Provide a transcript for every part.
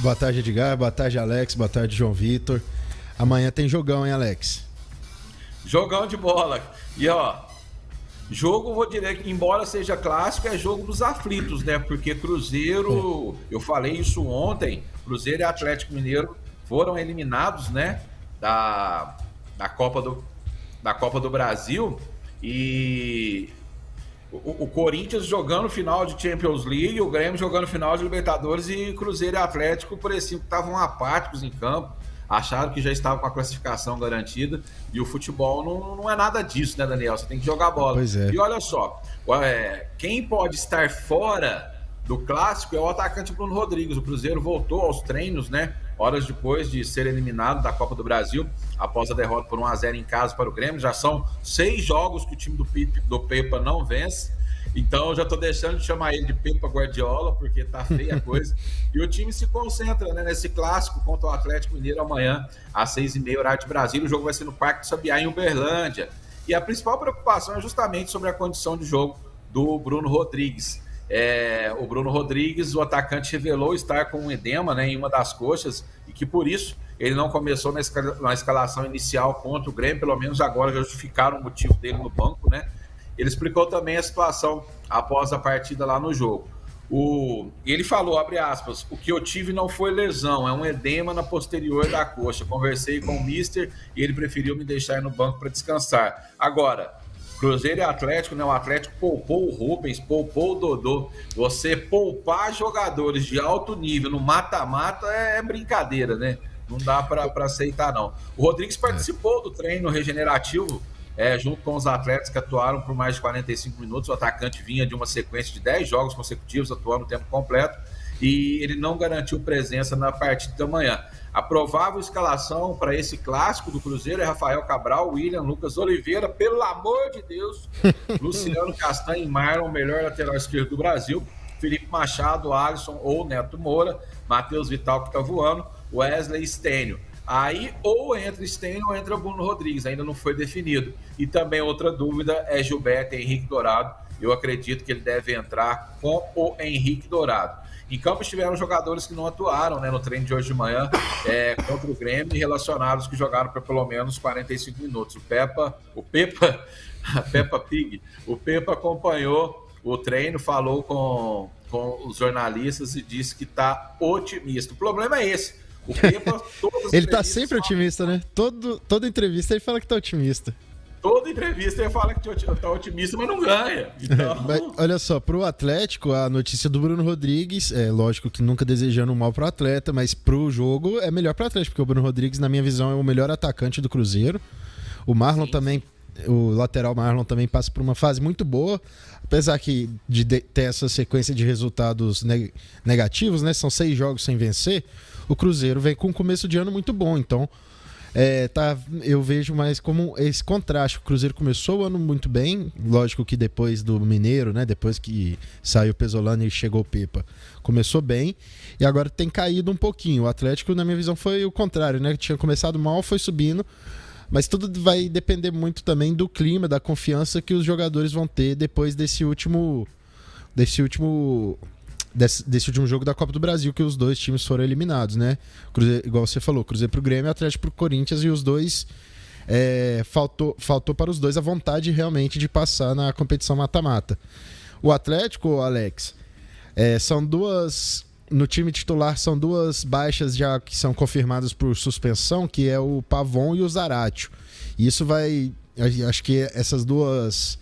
Boa tarde, Edgar. Boa tarde, Alex. Boa tarde, João Vitor. Amanhã tem jogão, hein, Alex? Jogão de bola. E jogo, vou dizer que embora seja clássico, é jogo dos aflitos, né? Porque Cruzeiro, eu falei isso ontem, Cruzeiro e Atlético Mineiro foram eliminados, né? Da Copa do Brasil. E o Corinthians jogando final de Champions League, o Grêmio jogando final de Libertadores, e Cruzeiro e Atlético pareciam que estavam apáticos em campo, acharam que já estavam com a classificação garantida, e o futebol não é nada disso, né, Daniel? Você tem que jogar bola. Pois é. E olha só, quem pode estar fora do clássico é o atacante Bruno Rodrigues. O Cruzeiro voltou aos treinos, né, horas depois de ser eliminado da Copa do Brasil, após a derrota por 1-0 em casa para o Grêmio. Já são 6 jogos que o time do Pepa não vence. Então eu já estou deixando de chamar ele de Pepa Guardiola, porque tá feia a coisa. E o time se concentra, né, nesse clássico contra o Atlético Mineiro amanhã, às 6h30, horário de Brasília. O jogo vai ser no Parque do Sabiá, em Uberlândia. E a principal preocupação é justamente sobre a condição de jogo do Bruno Rodrigues. O Bruno Rodrigues, o atacante, revelou estar com um edema, né, em uma das coxas, e que por isso ele não começou na escalação inicial contra o Grêmio. Pelo menos agora já justificaram o motivo dele no banco, né? Ele explicou também a situação após a partida lá no jogo. Ele falou, abre aspas, o que eu tive não foi lesão, é um edema na posterior da coxa. Conversei com o mister e ele preferiu me deixar no banco para descansar. Agora, Cruzeiro e Atlético, né? O Atlético poupou o Rubens, poupou o Dodô. Você poupar jogadores de alto nível no mata-mata é brincadeira, né? Não dá para aceitar, não. O Rodrigues participou do treino regenerativo, junto com os atletas que atuaram por mais de 45 minutos. O atacante vinha de uma sequência de 10 jogos consecutivos, atuando no tempo completo, e ele não garantiu presença na partida da manhã. A provável escalação para esse clássico do Cruzeiro é Rafael Cabral, William, Lucas Oliveira, pelo amor de Deus, Luciano Castanho e Marlon, melhor lateral esquerdo do Brasil, Felipe Machado, Alisson ou Neto Moura, Matheus Vital, que está voando, Wesley Stênio. Aí ou entra Stênio ou entra Bruno Rodrigues, ainda não foi definido. E também outra dúvida é Gilberto e Henrique Dourado. Eu acredito que ele deve entrar com o Henrique Dourado. Em campo estiveram jogadores que não atuaram, né, no treino de hoje de manhã contra o Grêmio, e relacionados que jogaram por pelo menos 45 minutos. O Pepa acompanhou o treino, falou com os jornalistas e disse que está otimista. O problema é esse. O Pepa, ele está sempre otimista, né? Toda entrevista ele fala que está otimista. Toda entrevista ele fala que tá otimista, mas não ganha. Então... Mas, olha só, pro Atlético, a notícia do Bruno Rodrigues, lógico que nunca desejando mal pro atleta, mas pro jogo é melhor pro Atlético, porque o Bruno Rodrigues, na minha visão, é o melhor atacante do Cruzeiro. O Marlon também, o lateral Marlon também passa por uma fase muito boa, apesar que de ter essa sequência de resultados negativos, né? São 6 jogos sem vencer, o Cruzeiro vem com um começo de ano muito bom, então... eu vejo mais como esse contraste. O Cruzeiro começou o ano muito bem, lógico que depois do Mineiro, né, depois que saiu o Pesolano e chegou o Pepa, começou bem, e agora tem caído um pouquinho. O Atlético, na minha visão, foi o contrário, né, tinha começado mal, foi subindo, mas tudo vai depender muito também do clima, da confiança que os jogadores vão ter depois desse último jogo da Copa do Brasil, que os dois times foram eliminados, né? Cruzeiro, igual você falou, Cruzeiro pro Grêmio, Atlético pro Corinthians, e os dois faltou para os dois a vontade realmente de passar na competição mata-mata. O Atlético, Alex, no time titular são 2 baixas já que são confirmadas por suspensão, que é o Pavon e o Zaratio. E isso acho que esses 2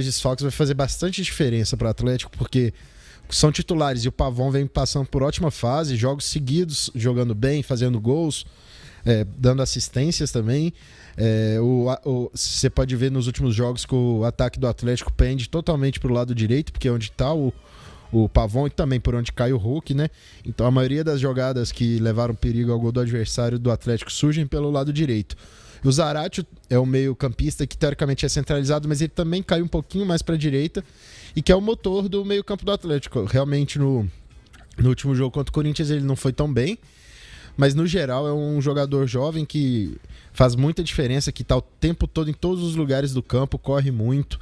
desfalques vai fazer bastante diferença para o Atlético, porque são titulares e o Pavon vem passando por ótima fase, jogos seguidos, jogando bem, fazendo gols, dando assistências também. Você pode ver nos últimos jogos que o ataque do Atlético pende totalmente para o lado direito, porque é onde está o Pavon, e também por onde cai o Hulk, né? Então a maioria das jogadas que levaram perigo ao gol do adversário do Atlético surgem pelo lado direito. O Zaratio é o meio-campista que teoricamente é centralizado, mas ele também cai um pouquinho mais para a direita, e que é o motor do meio-campo do Atlético. Realmente no último jogo contra o Corinthians ele não foi tão bem, mas no geral é um jogador jovem que faz muita diferença, que está o tempo todo em todos os lugares do campo, corre muito.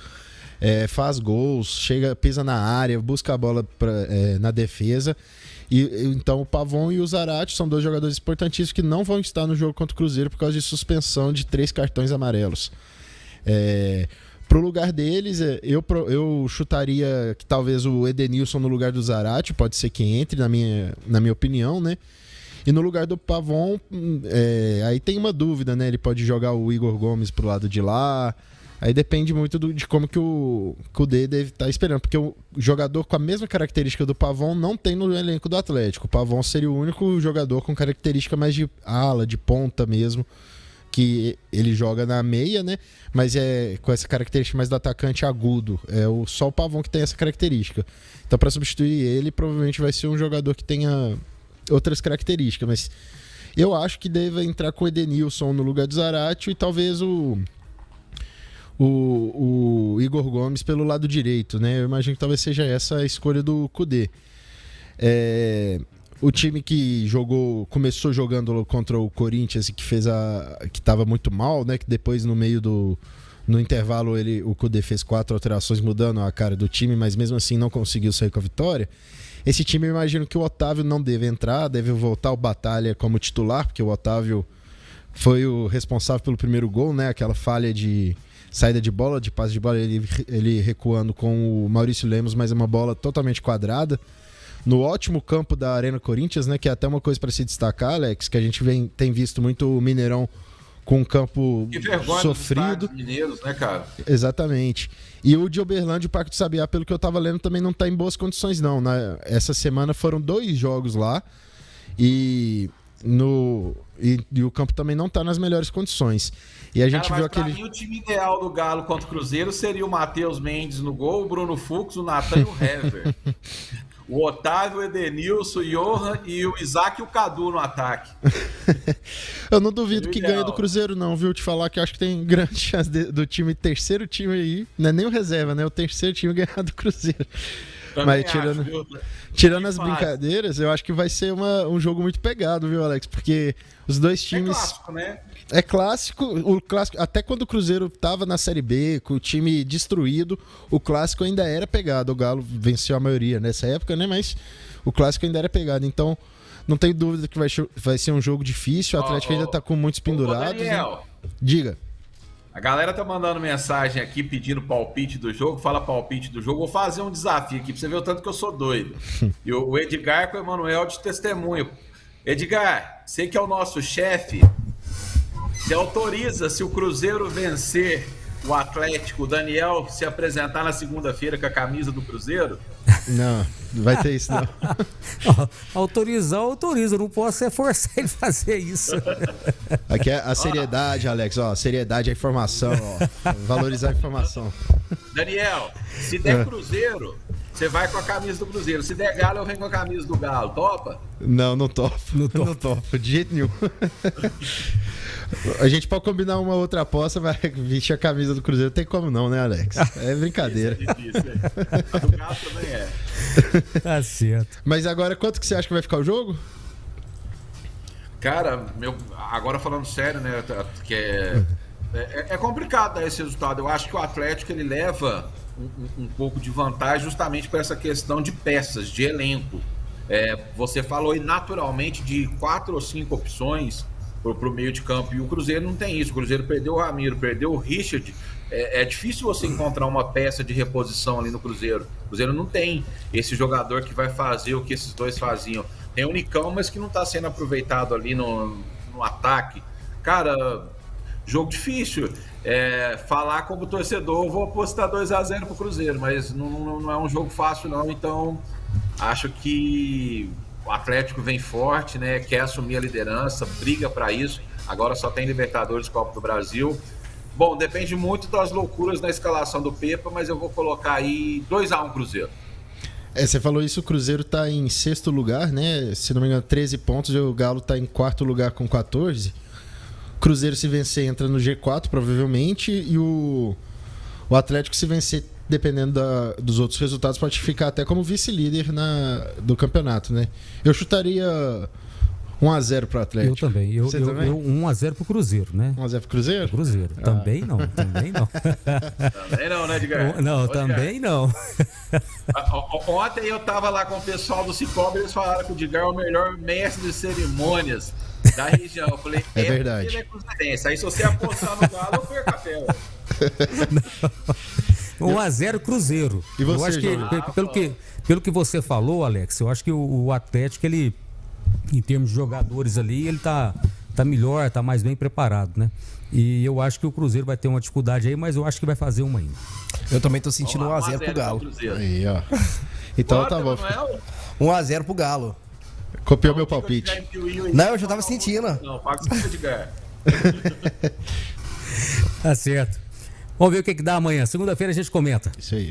faz gols, pisa na área, busca a bola na defesa. Então o Pavon e o Zarate são 2 jogadores importantíssimos que não vão estar no jogo contra o Cruzeiro por causa de suspensão de 3 cartões amarelos. Pro lugar deles, eu chutaria que talvez o Edenilson no lugar do Zarate, pode ser que entre, na minha opinião, né? E no lugar do Pavon, aí tem uma dúvida, né? Ele pode jogar o Igor Gomes pro lado de lá. Aí depende muito de como que o Kudê deve estar esperando. Porque o jogador com a mesma característica do Pavon não tem no elenco do Atlético. O Pavon seria o único jogador com característica mais de ala, de ponta mesmo. Que ele joga na meia, né? Mas é com essa característica mais do atacante agudo. Só o Pavon que tem essa característica. Então, para substituir ele, provavelmente vai ser um jogador que tenha outras características. Mas eu acho que deve entrar com o Edenilson no lugar do Zarate e talvez o Igor Gomes pelo lado direito, né? Eu imagino que talvez seja essa a escolha do Kudê. O time que começou jogando contra o Corinthians e que estava muito mal, né? Que depois no intervalo o Kudê fez 4 alterações mudando a cara do time, mas mesmo assim não conseguiu sair com a vitória. Esse time eu imagino que o Otávio não deve entrar, deve voltar ao Batalha como titular, porque o Otávio foi o responsável pelo primeiro gol, né? Aquela falha de saída de bola, de passe de bola, ele recuando com o Maurício Lemos, mas é uma bola totalmente quadrada. No ótimo campo da Arena Corinthians, né? Que é até uma coisa para se destacar, Alex, que a gente tem visto muito o Mineirão com um campo sofrido. Mineiros, né, cara? Exatamente. E o de Uberlândia, o Parque do Sabiá, pelo que eu tava lendo, também não tá em boas condições, não. Essa semana foram 2 jogos lá e o campo também não tá nas melhores condições. E a gente viu aquele. Pra mim, o time ideal do Galo contra o Cruzeiro seria o Matheus Mendes no gol, o Bruno Fux, o Natan e o Hever. O Otávio, o Edenilson, o Johan e o Isaac e o Cadu no ataque. Eu não duvido que ganhe do Cruzeiro, não, viu? Te falar que eu acho que tem grande chance do terceiro time aí, não é nem o reserva, né? O terceiro time ganhar do Cruzeiro. Também mas tirando as brincadeiras, eu acho que vai ser um jogo muito pegado, viu, Alex? Porque os dois times. É clássico, né? É clássico, o clássico, até quando o Cruzeiro estava na Série B, com o time destruído, o clássico ainda era pegado. O Galo venceu a maioria nessa época, né? Mas o clássico ainda era pegado. Então, não tenho dúvida que vai ser um jogo difícil. O Atlético ainda está com muitos pendurados. Daniel, né? Diga. A galera tá mandando mensagem aqui pedindo palpite do jogo. Fala palpite do jogo. Vou fazer um desafio aqui pra você ver o tanto que eu sou doido. E o Edgar com o Emanuel de testemunho. Edgar, você que é o nosso chefe, você autoriza, se o Cruzeiro vencer o Atlético, o Daniel se apresentar na segunda-feira com a camisa do Cruzeiro? Não vai ter isso, não. Autorizar, autoriza. Não posso forçar ele a fazer isso. Aqui é a seriedade, Alex. Ó, seriedade, a informação. Ó, valorizar a informação. Daniel, se der Cruzeiro, você vai com a camisa do Cruzeiro. Se der Galo, eu venho com a camisa do Galo. Topa? Não topo. Não topo, de jeito nenhum. A gente pode combinar uma outra aposta, mas vestir a camisa do Cruzeiro tem como não, né, Alex? É brincadeira. Isso é difícil, a do Galo também é. Tá certo. Mas agora, quanto que você acha que vai ficar o jogo? Cara, agora falando sério, né, que é complicado dar esse resultado. Eu acho que o Atlético ele leva um pouco de vantagem justamente por essa questão de peças, de elenco. Você falou aí naturalmente de 4 ou 5 opções para o meio de campo, e o Cruzeiro não tem isso. O Cruzeiro perdeu o Ramiro, perdeu o Richard. É difícil você encontrar uma peça de reposição ali no Cruzeiro. O Cruzeiro não tem esse jogador que vai fazer o que esses dois faziam. Tem o Nicão, mas que não está sendo aproveitado ali no ataque. Cara, jogo difícil. Falar como torcedor, eu vou apostar 2-0 pro Cruzeiro, mas não é um jogo fácil não. Então acho que o Atlético vem forte, né? Quer assumir a liderança, briga para isso. Agora só tem Libertadores, Copa do Brasil. Bom, depende muito das loucuras na escalação do Pepa, mas eu vou colocar aí 2-1 Cruzeiro. Você falou isso, o Cruzeiro tá em 6º lugar, né? Se não me engano, 13 pontos, e o Galo tá em 4º lugar com 14. Cruzeiro, se vencer, entra no G4, provavelmente, e o Atlético, se vencer, dependendo dos outros resultados, pode ficar até como vice-líder do campeonato, né? Eu chutaria 1x0 pro Atlético. Eu também. Você também? 1x0 pro Cruzeiro, né? 1x0 pro Cruzeiro? Cruzeiro. Também não. Também não, né, Edgar? Não, também não. Ontem eu tava lá com o pessoal do Cicobi, eles falaram que o Edgar é o melhor mestre de cerimônias da região. Eu falei, é verdade. Ele é cruzeirense. Aí se você apostar no Galo, eu perco a fé. 1x0 Cruzeiro. E você, eu acho que, pelo que você falou, Alex, eu acho que o Atlético, ele, em termos de jogadores ali, ele tá melhor, tá mais bem preparado, né? E eu acho que o Cruzeiro vai ter uma dificuldade aí, mas eu acho que vai fazer uma ainda. Eu também tô sentindo 1x0 pro Galo. Aí, ó. Então tá bom. 1x0 pro Galo. Copiou meu palpite. Não, eu já tava sentindo. Não, paga o Edgar. Tá certo. Vamos ver o que dá amanhã. Segunda-feira a gente comenta. Isso aí.